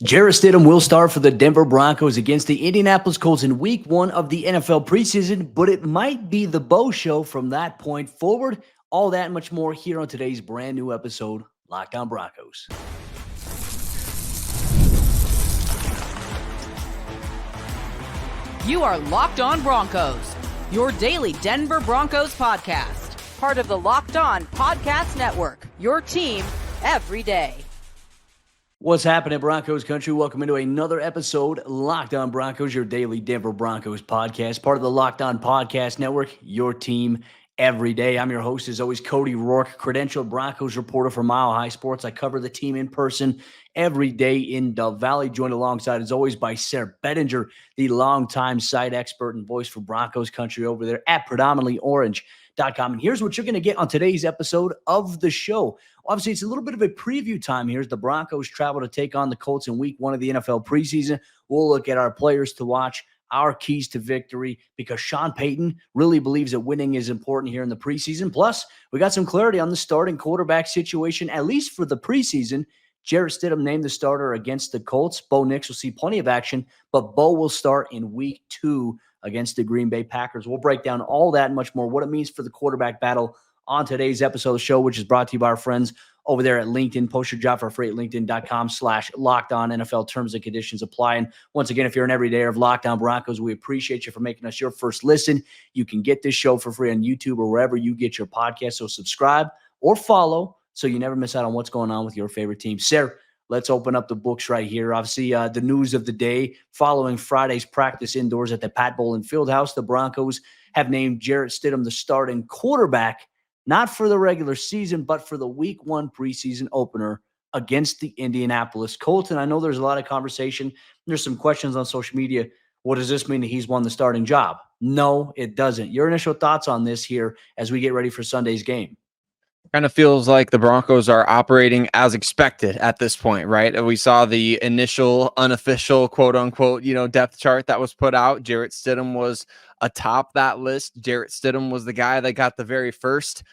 Jarrett Stidham will start for the Denver Broncos against the Indianapolis Colts in week 1 of the NFL preseason, but it might be the Bo show from that point forward. All that and much more here on today's brand new episode, Locked On Broncos. You are Locked On Broncos, your daily Denver Broncos podcast. Part of the Locked On Podcast Network, your team every day. What's happening, Broncos Country? Welcome into another episode, Locked On Broncos, your daily Denver Broncos podcast, part of the Locked On Podcast Network, your team every day. I'm your host, as always, Cody Roark, credentialed Broncos reporter for Mile High Sports. I cover the team in person every day in Dove Valley, joined alongside, as always, by Sayre Bedinger, the longtime site expert and voice for Broncos Country over there at predominantlyorange.com. And here's what you're going to get on today's episode of the show. Obviously, it's a little bit of a preview time here as the Broncos travel to take on the Colts in week 1 of the NFL preseason. We'll look at our players to watch, our keys to victory, because Sean Payton really believes that winning is important here in the preseason. Plus, we got some clarity on the starting quarterback situation, at least for the preseason. Jarrett Stidham named the starter against the Colts. Bo Nix will see plenty of action, but Bo will start in week 2 against the Green Bay Packers. We'll break down all that and much more, what it means for the quarterback battle on today's episode of the show, which is brought to you by our friends over there at LinkedIn. Post your job for free at linkedin.com/LockedOnNFL. Terms and conditions apply. And once again, if you're an everydayer of Locked On Broncos, we appreciate you for making us your first listen. You can get this show for free on YouTube or wherever you get your podcast. So subscribe or follow so you never miss out on what's going on with your favorite team. Sayre, let's open up the books right here. Obviously, the news of the day following Friday's practice indoors at the Pat Bowlen Fieldhouse, the Broncos have named Jarrett Stidham the starting quarterback, not for the regular season, but for the week 1 preseason opener against the Indianapolis Colts. And I know there's a lot of conversation. There's some questions on social media. What does this mean that he's won the starting job? No, it doesn't. Your initial thoughts on this here as we get ready for Sunday's game? Kind of feels like the Broncos are operating as expected at this point, right? We saw the initial unofficial quote unquote, depth chart that was put out. Jarrett Stidham was atop that list. Jarrett Stidham was the guy that got the very first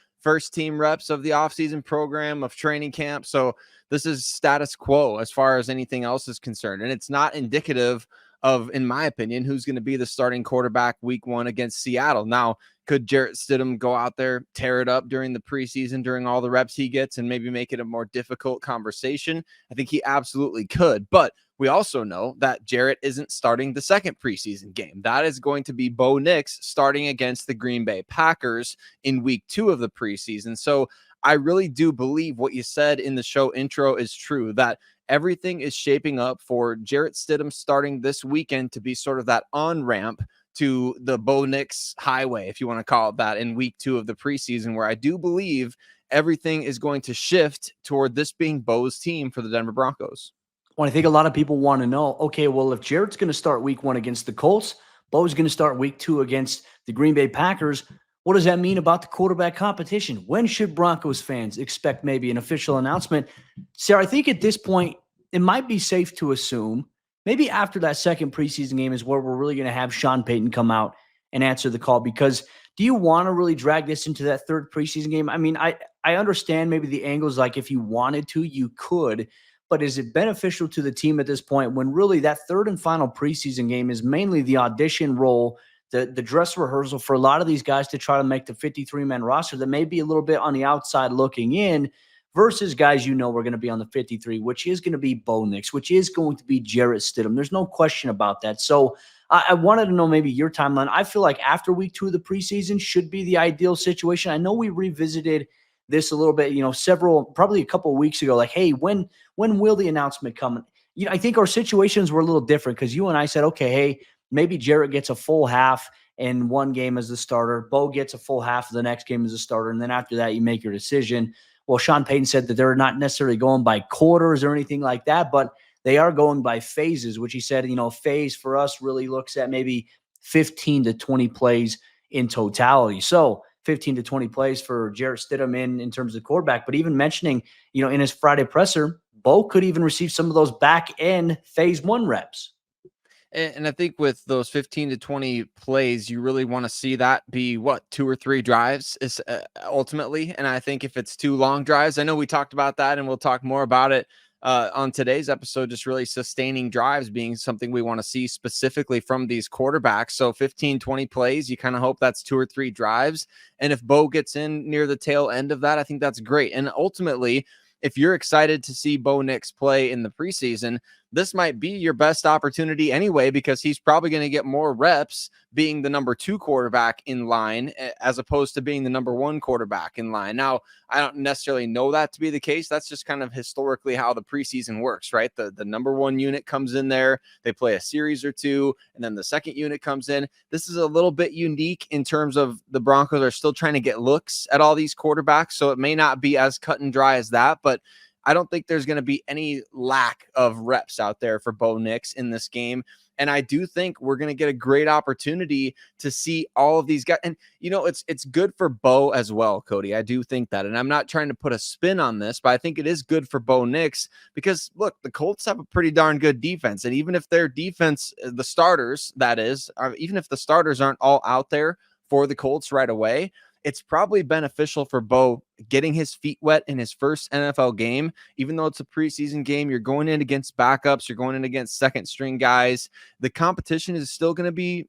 team reps of the offseason program of training camp. So this is status quo as far as anything else is concerned. And it's not indicative of, in my opinion, who's going to be the starting quarterback week 1 against Seattle. Now, could Jarrett Stidham go out there, tear it up during the preseason, during all the reps he gets, and maybe make it a more difficult conversation? I think he absolutely could. But we also know that Jarrett isn't starting the second preseason game. That is going to be Bo Nix starting against the Green Bay Packers in week 2 of the preseason. So I really do believe what you said in the show intro is true, that everything is shaping up for Jarrett Stidham starting this weekend to be sort of that on-ramp to the Bo Nix highway, if you want to call it that, in week 2 of the preseason, where I do believe everything is going to shift toward this being Bo's team for the Denver Broncos. Well, I think a lot of people want to know, okay, well, if Jarrett's going to start week 1 against the Colts, Bo's going to start week 2 against the Green Bay Packers, what does that mean about the quarterback competition? When should Broncos fans expect maybe an official announcement? Sayre, I think at this point, it might be safe to assume maybe after that second preseason game is where we're really going to have Sean Payton come out and answer the call. Because do you want to really drag this into that third preseason game? I mean, I understand maybe the angles, like if you wanted to, you could. But is it beneficial to the team at this point when really that third and final preseason game is mainly the audition role, the dress rehearsal for a lot of these guys to try to make the 53-man roster that may be a little bit on the outside looking in, versus guys we're going to be on the 53, which is going to be Bo Nix, which is going to be Jarrett Stidham. There's no question about that. So I wanted to know maybe your timeline. I feel like after week 2 of the preseason should be the ideal situation. I know we revisited this a little bit, probably a couple of weeks ago, like, hey, when will the announcement come? I think our situations were a little different because you and I said, okay, hey, maybe Jarrett gets a full half in one game as the starter. Bo gets a full half of the next game as a starter. And then after that, you make your decision. Well, Sean Payton said that they're not necessarily going by quarters or anything like that, but they are going by phases, which he said, phase for us really looks at maybe 15 to 20 plays in totality. So 15 to 20 plays for Jarrett Stidham in terms of quarterback. But even mentioning, in his Friday presser, Bo could even receive some of those back end phase 1 reps. And I think with those 15 to 20 plays, you really want to see that be 2 or 3 drives is ultimately. And I think if it's 2 long drives, I know we talked about that and we'll talk more about it on today's episode, just really sustaining drives being something we want to see specifically from these quarterbacks. So 15, 20 plays, you kind of hope that's 2 or 3 drives. And if Bo gets in near the tail end of that, I think that's great. And ultimately, if you're excited to see Bo Nix play in the preseason, this might be your best opportunity anyway, because he's probably going to get more reps being the number 2 quarterback in line as opposed to being the number 1 quarterback in line. Now, I don't necessarily know that to be the case. That's just kind of historically how the preseason works, right? The number 1 unit comes in there, they play a series or 2, and then the second unit comes in. This is a little bit unique in terms of the Broncos are still trying to get looks at all these quarterbacks, so it may not be as cut and dry as that, but I don't think there's going to be any lack of reps out there for Bo Nix in this game. And I do think we're going to get a great opportunity to see all of these guys. And, you know, it's good for Bo as well, Cody. I do think that. And I'm not trying to put a spin on this, but I think it is good for Bo Nix because, look, the Colts have a pretty darn good defense. And even if their defense, the starters, that is, even if the starters aren't all out there for the Colts right away, it's probably beneficial for Bo getting his feet wet in his first NFL game. Even though it's a preseason game, you're going in against backups, you're going in against second string guys. The competition is still going to be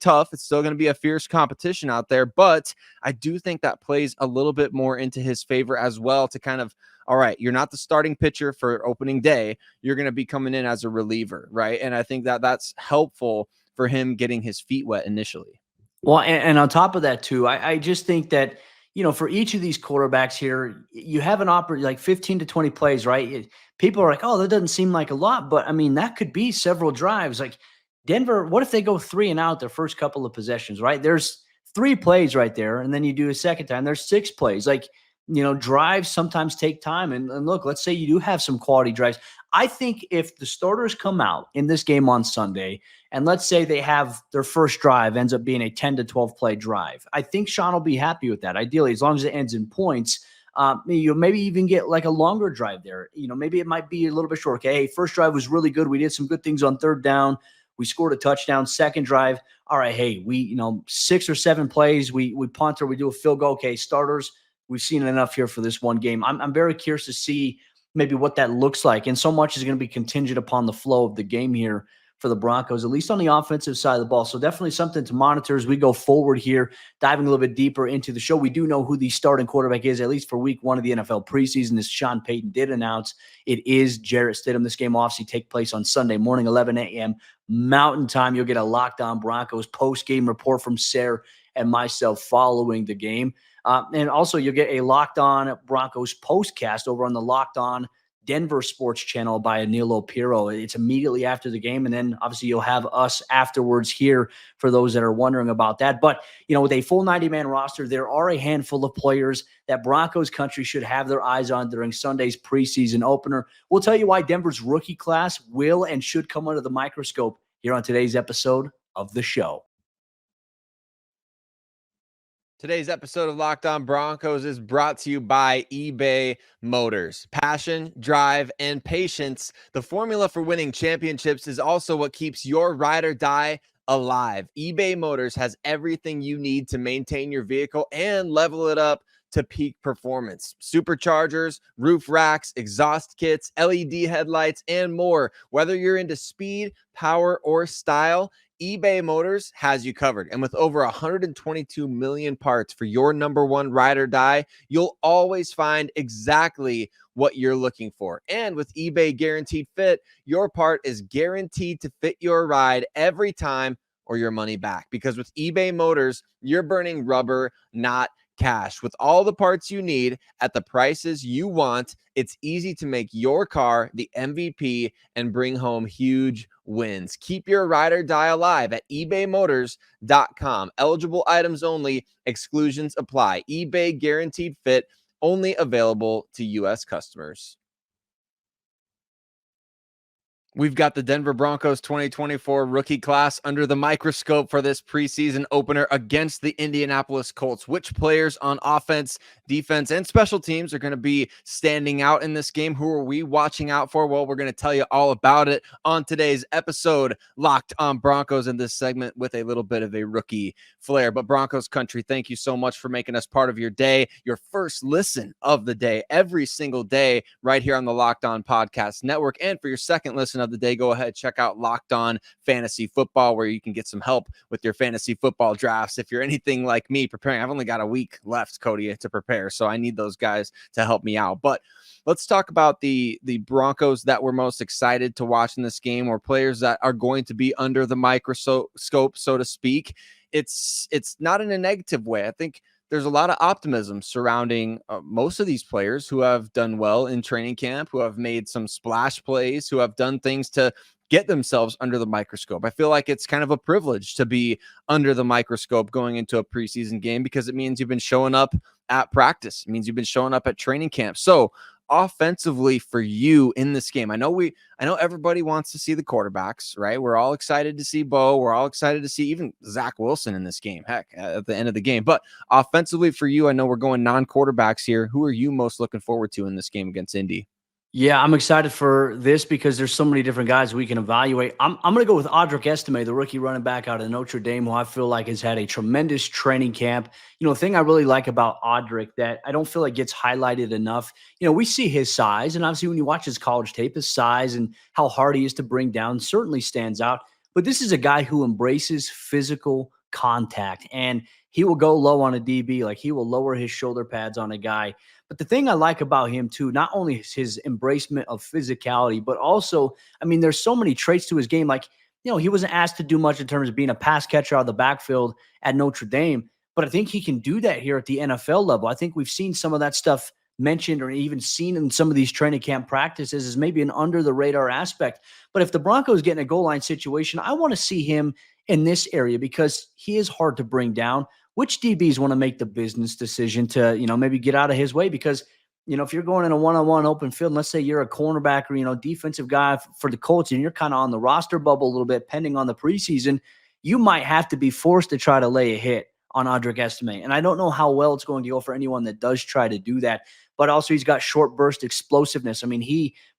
tough. It's still going to be a fierce competition out there, but I do think that plays a little bit more into his favor as well to kind of, all right, you're not the starting pitcher for opening day. You're going to be coming in as a reliever, right? And I think that that's helpful for him getting his feet wet initially. Well, and on top of that too, I just think that, you know, for each of these quarterbacks here, you have an like 15 to 20 plays, right? People are like, oh, that doesn't seem like a lot, but I mean, that could be several drives. Like Denver, what if they go 3 and out their first couple of possessions, right? There's 3 plays right there. And then you do a second time, there's 6 plays. Like, you know, drives sometimes take time. And look, let's say you do have some quality drives. I think if the starters come out in this game on Sunday, and let's say they have their first drive ends up being a 10 to 12 play drive, I think Sean will be happy with that. Ideally, as long as it ends in points, you maybe even get like a longer drive there. You know, maybe it might be a little bit short. Okay, hey, first drive was really good. We did some good things on third down. We scored a touchdown. Second drive, all right, hey, we 6 or 7 plays. We punt or we do a field goal. Okay, starters, we've seen enough here for this one game. I'm very curious to see maybe what that looks like. And so much is going to be contingent upon the flow of the game here for the Broncos, at least on the offensive side of the ball. So definitely something to monitor as we go forward here, diving a little bit deeper into the show. We do know who the starting quarterback is, at least for week 1 of the NFL preseason, as Sean Payton did announce. It is Jarrett Stidham. This game will obviously take place on Sunday morning, 11 a.m. Mountain Time. You'll get a Locked On Broncos post-game report from Sayre and myself following the game. And also you'll get a Locked On Broncos postcast over on the Locked On Denver Sports Channel by Anilo Piro. It's immediately after the game. And then obviously you'll have us afterwards here for those that are wondering about that. But, you know, with a full 90-man roster, there are a handful of players that Broncos Country should have their eyes on during Sunday's preseason opener. We'll tell you why Denver's rookie class will and should come under the microscope here on today's episode of the show. Today's episode of Locked On Broncos is brought to you by eBay Motors. Passion, drive, and patience. The formula for winning championships is also what keeps your ride or die alive. eBay Motors has everything you need to maintain your vehicle and level it up to peak performance. Superchargers, roof racks, exhaust kits, LED headlights, and more. Whether you're into speed, power, or style, eBay Motors has you covered. And with over 122 million parts for your number one ride or die, you'll always find exactly what you're looking for. And with eBay Guaranteed Fit, your part is guaranteed to fit your ride every time or your money back. Because with eBay Motors, you're burning rubber, not cash. With all the parts you need at the prices you want, it's easy to make your car the MVP and bring home huge wins. Keep your ride or die alive at ebaymotors.com. Eligible items only. Exclusions apply. eBay Guaranteed Fit, only available to U.S. customers. We've got the Denver Broncos 2024 rookie class under the microscope for this preseason opener against the Indianapolis Colts. Which players on offense, defense, and special teams are going to be standing out in this game? Who are we watching out for? Well, we're going to tell you all about it on today's episode, Locked on Broncos, in this segment with a little bit of a rookie flair. But Broncos Country, thank you so much for making us part of your day, your first listen of the day, every single day right here on the Locked On Podcast Network. And for your second listen of the day, go ahead, check out Locked On Fantasy Football, where you can get some help with your fantasy football drafts. If you're anything like me preparing, I've only got a week left, Cody, to prepare, so I need those guys to help me out. But let's talk about the Broncos that we're most excited to watch in this game, or players that are going to be under the microscope, so to speak. It's not in a negative way. I think there's a lot of optimism surrounding most of these players who have done well in training camp, who have made some splash plays, who have done things to get themselves under the microscope. I feel like it's kind of a privilege to be under the microscope going into a preseason game, because it means you've been showing up at practice. It means you've been showing up at training camp. So offensively for you in this game, I know everybody wants to see the quarterbacks, right? We're all excited to see Bo. We're all excited to see even Zach Wilson in this game, heck, at the end of the game. But offensively for you, I know we're going non-quarterbacks here. Who are you most looking forward to in this game against Indy? Yeah, I'm excited for this because there's so many different guys we can evaluate. I'm going to go with Audric Estime, the rookie running back out of Notre Dame, who I feel like has had a tremendous training camp. The thing I really like about Audric that I don't feel like gets highlighted enough, we see his size, and obviously when you watch his college tape, his size and how hard he is to bring down certainly stands out. But this is a guy who embraces physical contact, and he will go low on a DB, like he will lower his shoulder pads on a guy. But the thing I like about him too, not only is his embracement of physicality, but also, there's so many traits to his game. Like, he wasn't asked to do much in terms of being a pass catcher out of the backfield at Notre Dame, but I think he can do that here at the NFL level. I think we've seen some of that stuff mentioned or even seen in some of these training camp practices as maybe an under the radar aspect. But if the Broncos get in a goal line situation, I want to see him in this area because he is hard to bring down. Which DBs want to make the business decision to, maybe get out of his way? Because, if you're going in a one-on-one open field, and let's say you're a cornerback or, defensive guy for the Colts, and you're kind of on the roster bubble a little bit, pending on the preseason, you might have to be forced to try to lay a hit on Audric Estime. And I don't know how well it's going to go for anyone that does try to do that. But also he's got short burst explosiveness.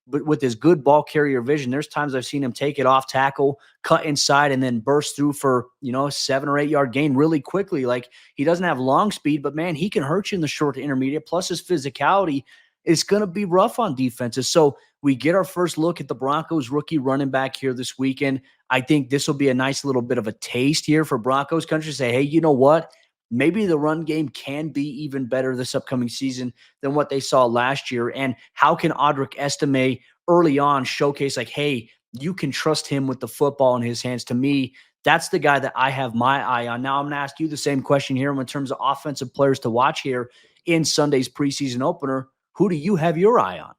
But with his good ball carrier vision, there's times I've seen him take it off tackle, cut inside, and then burst through for, a 7 or 8 yard gain really quickly. Like, he doesn't have long speed, but man, he can hurt you in the short to intermediate. Plus his physicality is going to be rough on defenses. So we get our first look at the Broncos rookie running back here this weekend. I think this will be a nice little bit of a taste here for Broncos Country to say, hey, you know what? Maybe the run game can be even better this upcoming season than what they saw last year. And how can Audric Estime early on showcase like, hey, you can trust him with the football in his hands? To me, that's the guy that I have my eye on. Now I'm going to ask you the same question here in terms of offensive players to watch here in Sunday's preseason opener. Who do you have your eye on?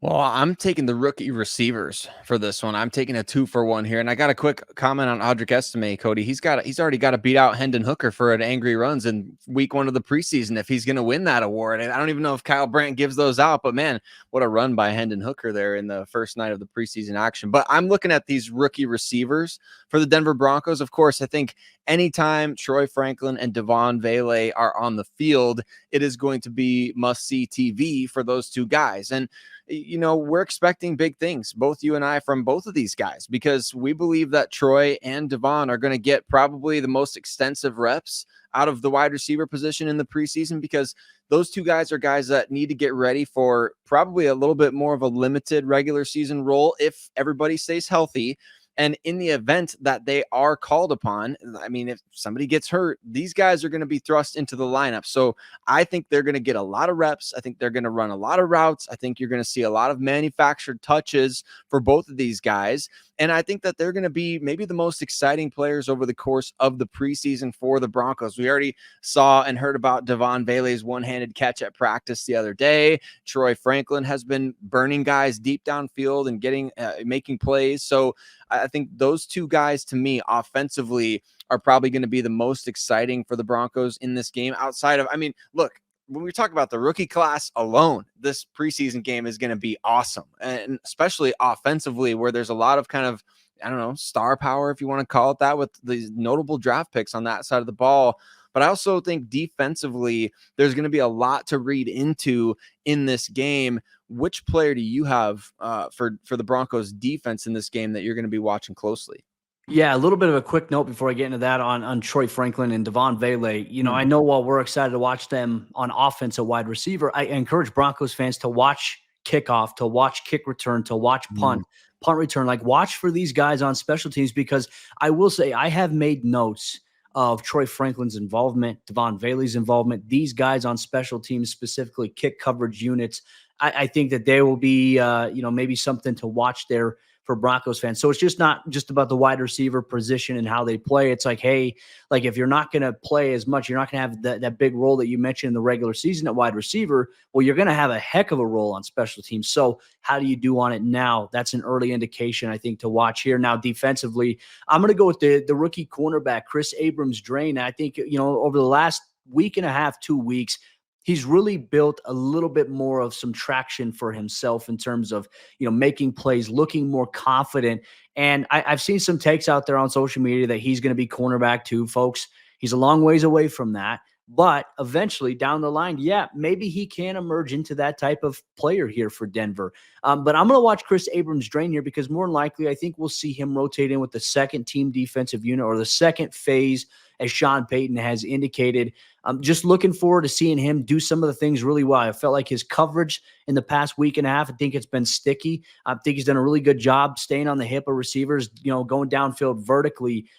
Well, I'm taking the rookie receivers for this one. I'm taking a 2-for-1 here. And I got a quick comment on Audric Estime, Cody. He's already got to beat out Hendon Hooker for an angry runs in week 1 of the preseason if he's going to win that award. And I don't even know if Kyle Brandt gives those out, but man, what a run by Hendon Hooker there in the first night of the preseason action. But I'm looking at these rookie receivers for the Denver Broncos. Of course, I think anytime Troy Franklin and Devaughn Vele are on the field, it is going to be must-see TV for those two guys. And we're expecting big things, both you and I, from both of these guys, because we believe that Troy and Devaughn are going to get probably the most extensive reps out of the wide receiver position in the preseason, because those two guys are guys that need to get ready for probably a little bit more of a limited regular season role if everybody stays healthy. And in the event that they are called upon, if somebody gets hurt, these guys are going to be thrust into the lineup. So I think they're going to get a lot of reps. I think they're going to run a lot of routes. I think you're going to see a lot of manufactured touches for both of these guys. And I think that they're going to be maybe the most exciting players over the course of the preseason for the Broncos. We already saw and heard about Devaughn Vele's one-handed catch at practice the other day. Troy Franklin has been burning guys deep downfield and making plays. So I think those two guys, to me, offensively, are probably going to be the most exciting for the Broncos in this game. Outside of, look, when we talk about the rookie class alone, this preseason game is going to be awesome. And especially offensively, where there's a lot of kind of, I don't know, star power, if you want to call it that, with these notable draft picks on that side of the ball. But I also think defensively, there's going to be a lot to read into in this game. Which player do you have for the Broncos defense in this game that you're going to be watching closely? Yeah, a little bit of a quick note before I get into that on Troy Franklin and Devaughn Vele. I know while we're excited to watch them on offense at wide receiver, I encourage Broncos fans to watch kickoff, to watch kick return, to watch punt return. Like, watch for these guys on special teams, because I will say I have made notes of Troy Franklin's involvement, Devaughn Vele's involvement, these guys on special teams, specifically kick coverage units. I think that they will be, maybe something to watch there for Broncos fans. So it's just not just about the wide receiver position and how they play. It's like, hey, like, if you're not going to play as much, you're not going to have that big role that you mentioned in the regular season at wide receiver. Well, you're going to have a heck of a role on special teams. So how do you do on it now? That's an early indication, I think, to watch here. Now, defensively, I'm going to go with the rookie cornerback, Chris Abrams-Draine. I think, over the last week and a half, 2 weeks, he's really built a little bit more of some traction for himself in terms of, making plays, looking more confident. And I've seen some takes out there on social media that he's going to be cornerback too, folks. He's a long ways away from that. But eventually down the line, yeah, maybe he can emerge into that type of player here for Denver. But I'm going to watch Chris Abrams-Draine here, because more than likely, I think we'll see him rotate in with the second team defensive unit, or the second phase, as Sean Payton has indicated. I'm just looking forward to seeing him do some of the things really well. I felt like his coverage in the past week and a half, I think it's been sticky. I think he's done a really good job staying on the hip of receivers, going downfield vertically,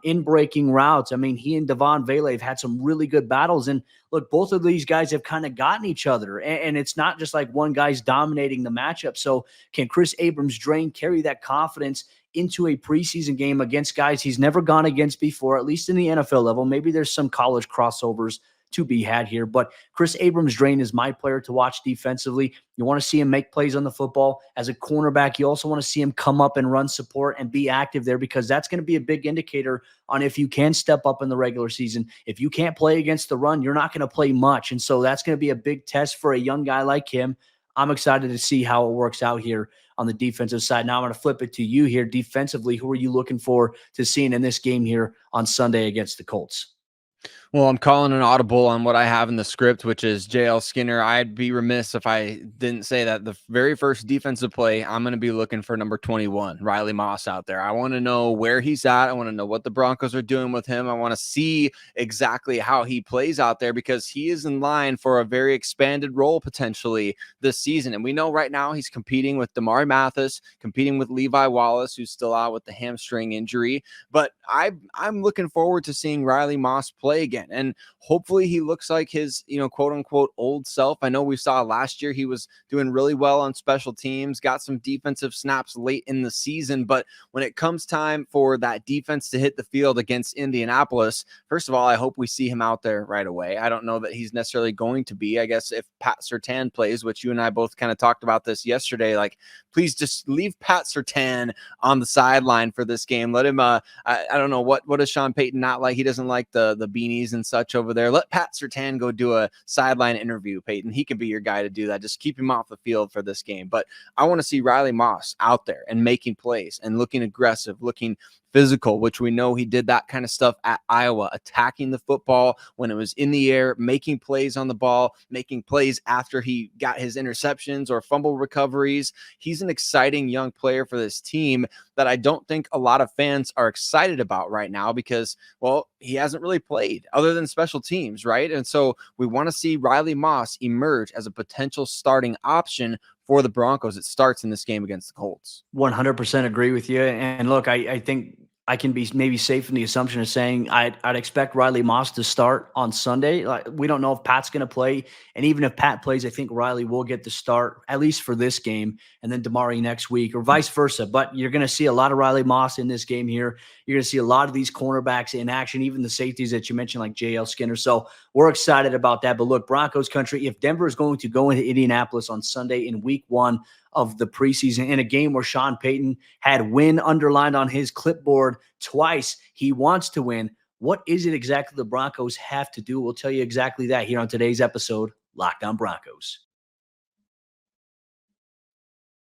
in breaking routes. I mean, he and Devaughn Vele have had some really good battles. And look, both of these guys have kind of gotten each other. And it's not just like one guy's dominating the matchup. So can Chris Abrams-Draine carry that confidence into a preseason game against guys he's never gone against before, at least in the NFL level? Maybe there's some college crossovers to be had here, but Chris Abrams-Draine is my player to watch defensively. You want to see him make plays on the football. As a cornerback, you also want to see him come up and run support and be active there, because that's going to be a big indicator on if you can step up in the regular season. If you can't play against the run, you're not going to play much. And so that's going to be a big test for a young guy like him. I'm excited to see how it works out here on the defensive side. Now I'm going to flip it to you here defensively. Who are you looking for to seeing in this game here on Sunday against the Colts? Well, I'm calling an audible on what I have in the script, which is JL Skinner. I'd be remiss if I didn't say that the very first defensive play, I'm going to be looking for number 21, Riley Moss, out there. I want to know where he's at. I want to know what the Broncos are doing with him. I want to see exactly how he plays out there, because he is in line for a very expanded role potentially this season. And we know right now he's competing with Damari Mathis, competing with Levi Wallace, who's still out with the hamstring injury. But I'm looking forward to seeing Riley Moss play again. And hopefully he looks like his, quote unquote, old self. I know we saw last year he was doing really well on special teams, got some defensive snaps late in the season. But when it comes time for that defense to hit the field against Indianapolis, first of all, I hope we see him out there right away. I don't know that he's necessarily going to be. I guess if Pat Surtain plays, which you and I both kind of talked about this yesterday, like, please just leave Pat Surtain on the sideline for this game. Let him, I don't know, what does Sean Payton not like? He doesn't like the beanies and such over there. Let Pat Surtain go do a sideline interview, Payton. He can be your guy to do that. Just keep him off the field for this game. But I want to see Riley Moss out there and making plays and looking aggressive, looking physical, which we know he did that kind of stuff at Iowa, attacking the football when it was in the air, making plays on the ball, making plays after he got his interceptions or fumble recoveries. He's an exciting young player for this team that I don't think a lot of fans are excited about right now, because, well, he hasn't really played other than special teams, right? And so we want to see Riley Moss emerge as a potential starting option for the Broncos. It starts in this game against the Colts. 100% agree with you. And look, I think I can be maybe safe in the assumption of saying I'd expect Riley Moss to start on Sunday. Like, we don't know if Pat's going to play. And even if Pat plays, I think Riley will get the start, at least for this game, and then Damari next week, or vice versa. But you're going to see a lot of Riley Moss in this game here. You're going to see a lot of these cornerbacks in action, even the safeties that you mentioned, like JL Skinner. So we're excited about that. But look, Broncos country, if Denver is going to go into Indianapolis on Sunday in week 1 of the preseason, in a game where Sean Payton had win underlined on his clipboard twice, he wants to win. What is it exactly the Broncos have to do? We'll tell you exactly that here on today's episode Locked On Broncos.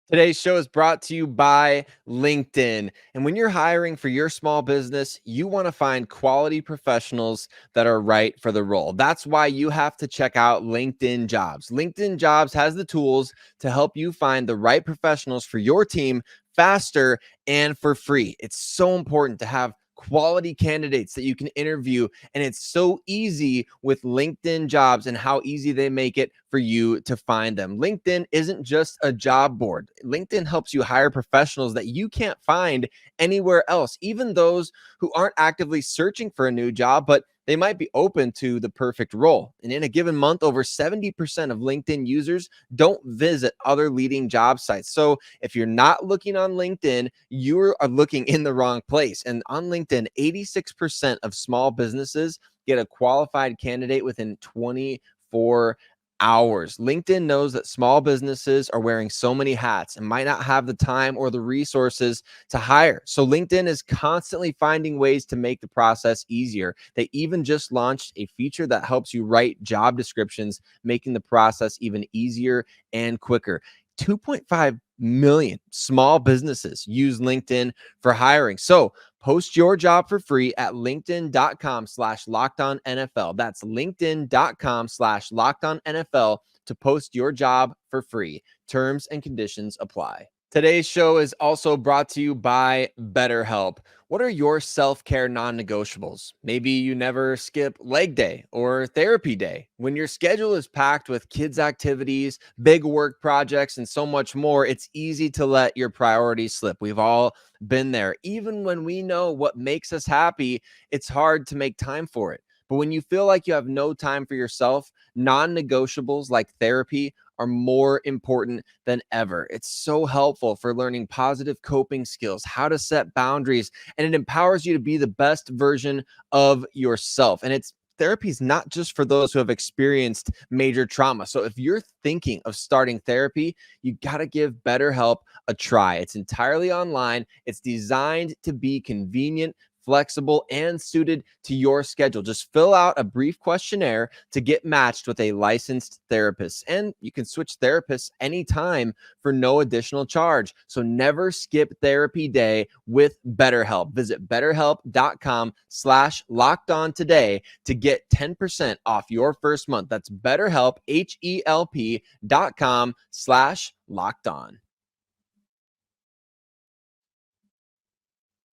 Today's show is brought to you by LinkedIn. And when you're hiring for your small business, you want to find quality professionals that are right for the role. That's why you have to check out LinkedIn Jobs. LinkedIn Jobs has the tools to help you find the right professionals for your team faster and for free. It's so important to have quality candidates that you can interview, and it's so easy with LinkedIn Jobs and how easy they make it for you to find them. LinkedIn isn't just a job board. LinkedIn helps you hire professionals that you can't find anywhere else, even those who aren't actively searching for a new job, but they might be open to the perfect role. And in a given month, over 70% of LinkedIn users don't visit other leading job sites. So if you're not looking on LinkedIn, you are looking in the wrong place. And on LinkedIn, 86% of small businesses get a qualified candidate within 24 hours. LinkedIn knows that small businesses are wearing so many hats and might not have the time or the resources to hire. So LinkedIn is constantly finding ways to make the process easier. They even just launched a feature that helps you write job descriptions, making the process even easier and quicker. 2.5 million small businesses use LinkedIn for hiring. So post your job for free at linkedin.com/lockedonnfl. That's linkedin.com/lockedonnfl to post your job for free. Terms and conditions apply. Today's show is also brought to you by BetterHelp. What are your self-care non-negotiables? Maybe you never skip leg day or therapy day. When your schedule is packed with kids' activities, big work projects, and so much more, it's easy to let your priorities slip. We've all been there. Even when we know what makes us happy, it's hard to make time for it. But when you feel like you have no time for yourself, non-negotiables like therapy are more important than ever. It's so helpful for learning positive coping skills, how to set boundaries, and it empowers you to be the best version of yourself. And therapy is not just for those who have experienced major trauma. So if you're thinking of starting therapy, you got to give BetterHelp a try. It's entirely online. It's designed to be convenient, flexible, and suited to your schedule. Just fill out a brief questionnaire to get matched with a licensed therapist. And you can switch therapists anytime for no additional charge. So never skip therapy day with BetterHelp. Visit betterhelp.com/lockedon today to get 10% off your first month. That's BetterHelp, HELP.com/lockedon.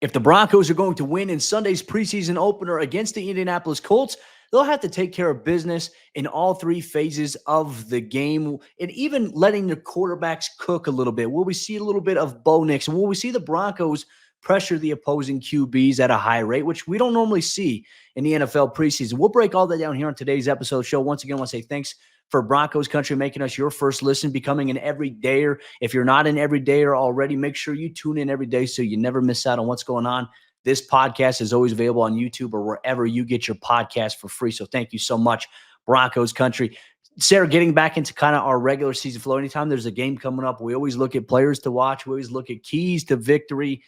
If the Broncos are going to win in Sunday's preseason opener against the Indianapolis Colts, they'll have to take care of business in all three phases of the game, and even letting the quarterbacks cook a little bit. Will we see a little bit of Bo Nix? Will we see the Broncos pressure the opposing QBs at a high rate, which we don't normally see in the NFL preseason? We'll break all that down here on today's episode show. Once again, I want to say thanks for Broncos Country making us your first listen, becoming an everydayer. If you're not an everydayer already, make sure you tune in every day so you never miss out on what's going on. This podcast is always available on YouTube or wherever you get your podcast for free. So thank you so much, Broncos Country. Sayre, getting back into kind of our regular season flow, anytime there's a game coming up, we always look at players to watch. We always look at keys to victory.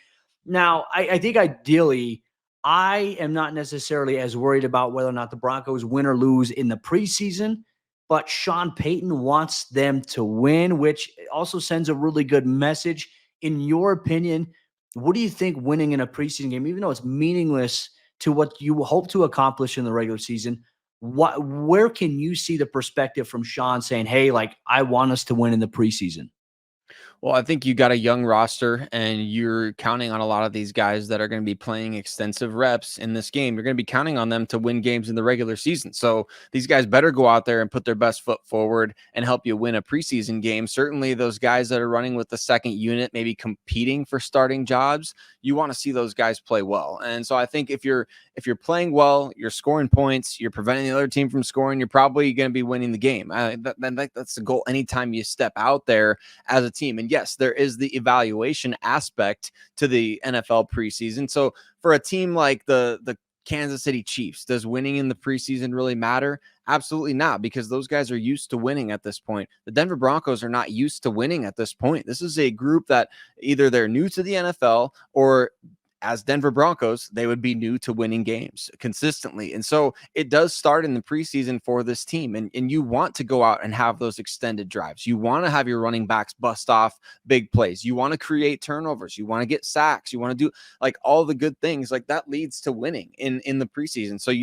Now, I think ideally, I am not necessarily as worried about whether or not the Broncos win or lose in the preseason, but Sean Payton wants them to win, which also sends a really good message. In your opinion, what do you think winning in a preseason game, even though it's meaningless to what you hope to accomplish in the regular season, where can you see the perspective from Sean saying, hey, like, I want us to win in the preseason? Well, I think you got a young roster and you're counting on a lot of these guys that are going to be playing extensive reps in this game. You're going to be counting on them to win games in the regular season. So these guys better go out there and put their best foot forward and help you win a preseason game. Certainly those guys that are running with the second unit, maybe competing for starting jobs, you want to see those guys play well. And so I think if you're playing well, you're scoring points, you're preventing the other team from scoring, you're probably going to be winning the game. That's the goal anytime you step out there as a team. And yes, there is the evaluation aspect to the NFL preseason. So for a team like the Kansas City Chiefs, does winning in the preseason really matter? Absolutely not, because those guys are used to winning at this point. The Denver Broncos are not used to winning at this point. This is a group that either they're new to the NFL or as Denver Broncos, they would be new to winning games consistently. And so it does start in the preseason for this team. And you want to go out and have those extended drives. You want to have your running backs bust off big plays. You want to create turnovers. You want to get sacks. You want to do like all the good things like that leads to winning in the preseason. So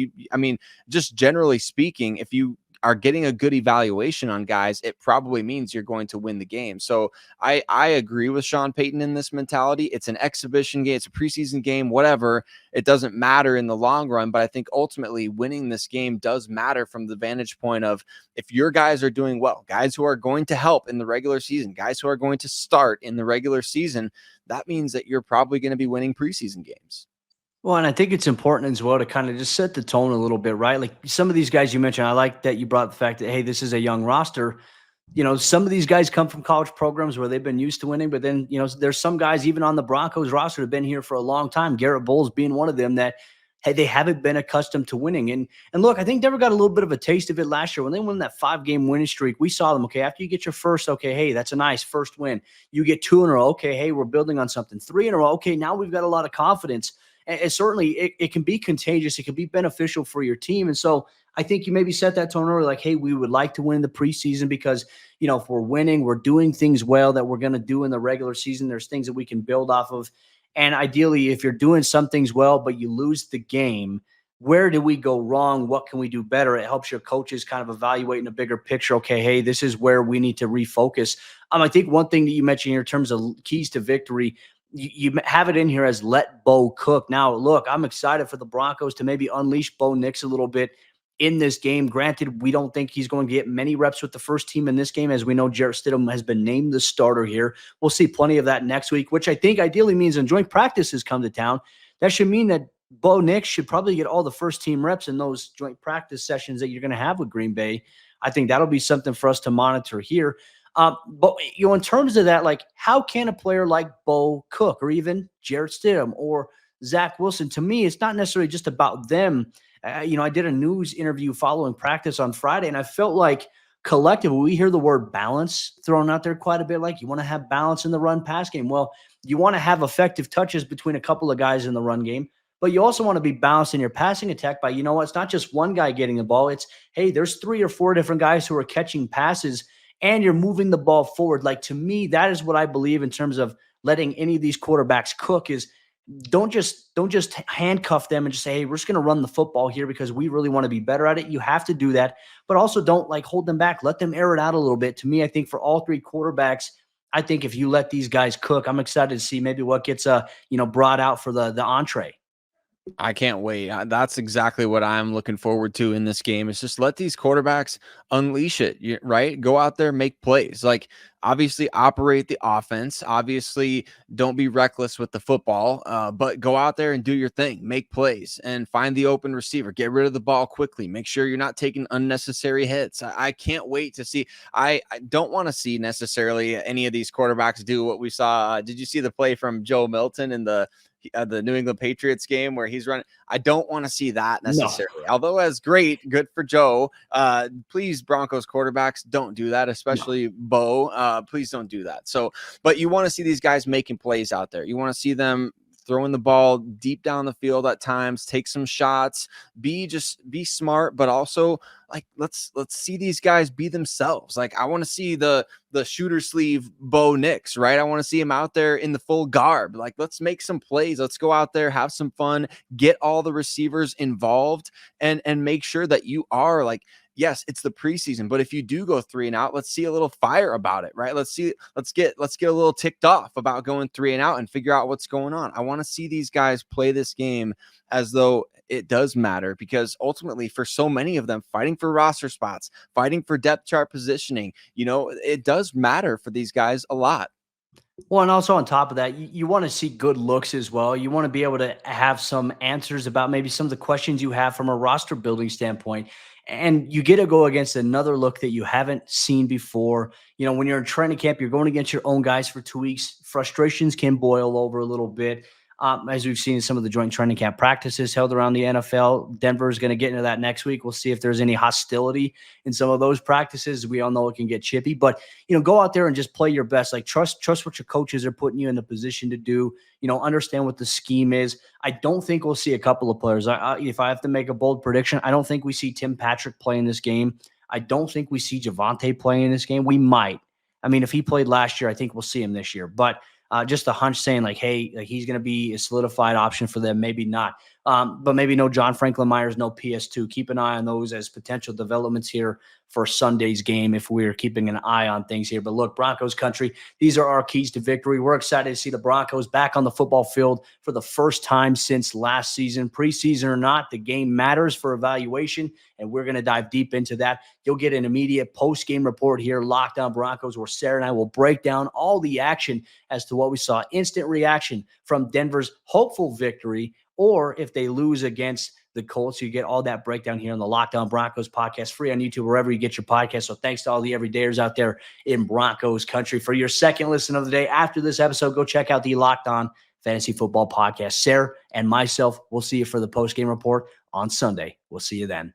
just generally speaking, if you are getting a good evaluation on guys, it probably means you're going to win the game. So I agree with Sean Payton in this mentality. It's an exhibition game. It's a preseason game, whatever. It doesn't matter in the long run, but I think ultimately winning this game does matter from the vantage point of if your guys are doing well, guys who are going to help in the regular season, guys who are going to start in the regular season, that means that you're probably going to be winning preseason games. Well, and I think it's important as well to kind of just set the tone a little bit, right? Like some of these guys you mentioned, I like that you brought the fact that, hey, this is a young roster. Some of these guys come from college programs where they've been used to winning, but then, there's some guys even on the Broncos roster have been here for a long time. Garrett Bowles being one of them that, hey, they haven't been accustomed to winning. And look, I think Denver got a little bit of a taste of it last year when they won that 5-game winning streak. We saw them, okay, after you get your first, okay, hey, that's a nice first win. You get 2 in a row, okay, hey, we're building on something. 3 in a row, okay, now we've got a lot of confidence. And certainly it can be contagious. It can be beneficial for your team. And so I think you maybe set that tone early, like, hey, we would like to win the preseason because, if we're winning, we're doing things well that we're going to do in the regular season. There's things that we can build off of. And ideally, if you're doing some things well, but you lose the game, where do we go wrong? What can we do better? It helps your coaches kind of evaluate in a bigger picture. Okay, hey, this is where we need to refocus. I think one thing that you mentioned here in terms of keys to victory, you have it in here as let Bo cook. Now, look, I'm excited for the Broncos to maybe unleash Bo Nix a little bit in this game. Granted, we don't think he's going to get many reps with the first team in this game. As we know, Jarrett Stidham has been named the starter here. We'll see plenty of that next week, which I think ideally means when joint practices come to town, that should mean that Bo Nix should probably get all the first team reps in those joint practice sessions that you're going to have with Green Bay. I think that'll be something for us to monitor here. But in terms of that, like, how can a player like Bo cook or even Jarrett Stidham or Zach Wilson? To me, it's not necessarily just about them. I did a news interview following practice on Friday, and I felt like collectively we hear the word balance thrown out there quite a bit. Like, you want to have balance in the run pass game. Well, you want to have effective touches between a couple of guys in the run game, but you also want to be balanced in your passing attack by, it's not just one guy getting the ball. It's, hey, there's 3 or 4 different guys who are catching passes and you're moving the ball forward. Like, to me, that is what I believe in terms of letting any of these quarterbacks cook is don't just handcuff them and just say, hey, we're just going to run the football here because we really want to be better at it. You have to do that, but also don't hold them back. Let them air it out a little bit. To me, I think for all 3 quarterbacks, I think if you let these guys cook, I'm excited to see maybe what gets brought out for the entree. I can't wait. That's exactly what I'm looking forward to in this game. Is just let these quarterbacks unleash it, right? Go out there, make plays. Like, obviously operate the offense. Obviously don't be reckless with the football, but go out there and do your thing, make plays and find the open receiver, get rid of the ball quickly. Make sure you're not taking unnecessary hits. I can't wait to see. I don't want to see necessarily any of these quarterbacks do what we saw. Did you see the play from Joe Milton in the New England Patriots game where he's running? I don't want to see that necessarily. No. Although that's great, good for Joe. Please, Broncos quarterbacks, don't do that, especially Bo. Please don't do that. So, but you want to see these guys making plays out there. You want to see them throwing the ball deep down the field at times, take some shots, be smart, but also let's see these guys be themselves. Like, I want to see the shooter sleeve Bo Nix, right? I want to see him out there in the full garb. Like, let's make some plays. Let's go out there, have some fun, get all the receivers involved and make sure that you are yes, it's the preseason, but if you do go 3 and out, let's see a little fire about it, right? Let's get a little ticked off about going 3 and out and figure out what's going on. I want to see these guys play this game as though it does matter, because ultimately for so many of them, fighting for roster spots, fighting for depth chart positioning, it does matter for these guys a lot. Well, and also on top of that, you want to see good looks as well. You want to be able to have some answers about maybe some of the questions you have from a roster building standpoint. And you get to go against another look that you haven't seen before. When you're in training camp, you're going against your own guys for 2 weeks. Frustrations can boil over a little bit. as we've seen in some of the joint training camp practices held around the NFL. Denver is going to get into that next week. We'll see if there's any hostility in some of those practices. We all know it can get chippy, but go out there and just play your best. Like trust what your coaches are putting you in the position to do. Understand what the scheme is. I don't think we'll see a couple of players. If I have to make a bold prediction, I don't think we see Tim Patrick play in this game. I don't think we see Javonte play in this game. We might. I mean, if he played last year, I think we'll see him this year. But just a hunch saying like, hey, like he's going to be a solidified option for them. Maybe not. But maybe no John Franklin Myers, no PS2. Keep an eye on those as potential developments here for Sunday's game if we're keeping an eye on things here. But look, Broncos country, these are our keys to victory. We're excited to see the Broncos back on the football field for the first time since last season. Preseason or not, the game matters for evaluation, and we're going to dive deep into that. You'll get an immediate post-game report here, Locked On Broncos, where Sayre and I will break down all the action as to what we saw. Instant reaction from Denver's hopeful victory, or if they lose against the Colts. You get all that breakdown here on the Locked On Broncos podcast, free on YouTube, wherever you get your podcast. So thanks to all the everydayers out there in Broncos country. For your second listen of the day after this episode, go check out the Locked On Fantasy Football podcast. Sayre and myself will see you for the post-game report on Sunday. We'll see you then.